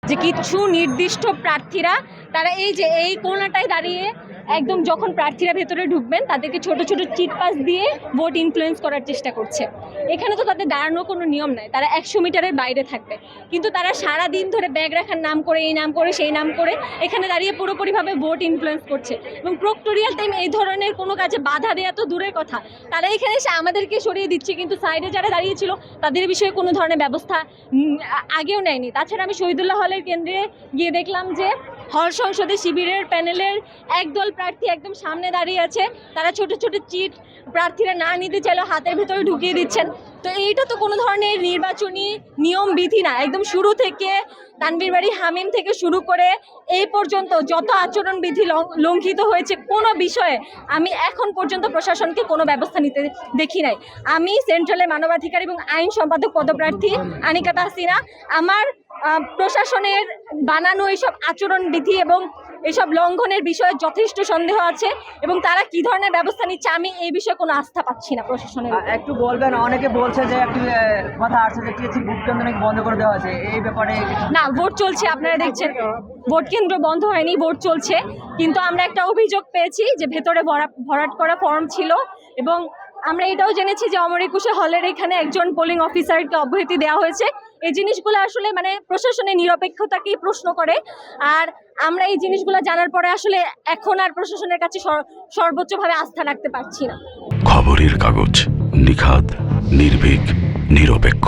যে কিছু নির্দিষ্ট প্রার্থীরা তারা এই যে এই কোণাটায় দাঁড়িয়ে একদম যখন প্রার্থীরা ভেতরে ঢুকবেন তাদেরকে ছোট ছোট চিট পাস দিয়ে ভোট ইনফ্লুয়েন্স করার চেষ্টা করছে। এখানে তো তাদের দাঁড়ানোর কোনো নিয়ম নাই, তারা 100 মিটারের বাইরে থাকবে, কিন্তু তারা সারা দিন ধরে ব্যাগ রাখার নাম করে, এই নাম করে, সেই নাম করে এখানে দাঁড়িয়ে পুরোপুরিভাবে ভোট ইনফ্লুয়েন্স করছে। এবং প্রক্টোরিয়াল টাইম এই ধরনের কোনো কাজে বাধা দেওয়া তো দূরের কথা, তারা এখানে এসে আমাদেরকে সরিয়ে দিচ্ছে, কিন্তু সাইডে যারা দাঁড়িয়েছিল তাদের বিষয়ে কোনো ধরনের ব্যবস্থা আগেও নেয়নি। তাছাড়া আমি শহীদুল্লাহ হলের কেন্দ্রে গিয়ে দেখলাম যে হল সংসদে শিবিরের প্যানেলের একদল প্রার্থী একদম সামনে দাঁড়িয়ে আছে, তারা ছোট ছোট চিট প্রার্থীরা না নিতে চাইলেও হাতের ভেতরে ঢুকিয়ে দিচ্ছেন। তো এইটা তো কোনো ধরনের নির্বাচনী নিয়ম বিধি না। একদম শুরু থেকে তানভীর বাড়ি হামিম থেকে শুরু করে এই পর্যন্ত যত আচরণবিধি লঙ্ঘিত হয়েছে, কোনো বিষয়ে আমি এখন পর্যন্ত প্রশাসনকে কোনো ব্যবস্থা নিতে দেখি নাই। আমি সেন্ট্রালের মানবাধিকার এবং আইন সম্পাদক পদপ্রার্থী আনিকা তাহসিনা, আমার প্রশাসনের বানানো এইসব আচরণবিধি এবং এইসব লঙ্ঘনের বিষয়ে যথেষ্ট সন্দেহ আছে, এবং তারা কি ধরনের ব্যবস্থা নিচ্ছে আমি এই বিষয়ে কোনো আস্থা পাচ্ছি না প্রশাসনের। একটু বলবেন, অনেকে বলছে যে একটি কথা আসছে যে টিএসসি ভোট কেন্দ্র নাকি বন্ধ করে দেওয়া হয়েছে, এই ব্যাপারে? না, ভোট চলছে, আপনারা দেখছেন ভোট কেন্দ্র বন্ধ হয়নি, ভোট চলছে। কিন্তু আমরা একটা অভিযোগ পেয়েছি যে ভেতরে ভরাট করা ফর্ম ছিল, এবং আমরা এটাও জেনেছি যে অমর একুশে হলের এখানে একজন পোলিং অফিসারকে অব্যাহতি দেওয়া হয়েছে। এই জিনিসগুলো আসলে মানে প্রশাসনের নিরপেক্ষতাকেই প্রশ্ন করে। আর আমরা এই জিনিসগুলো জানার পরে আসলে এখন আর প্রশাসনের কাছে সর্বোচ্চভাবে আস্থা রাখতে পারছি না। খবরের কাগজ, নিখাত, নির্ভীক, নিরপেক্ষ।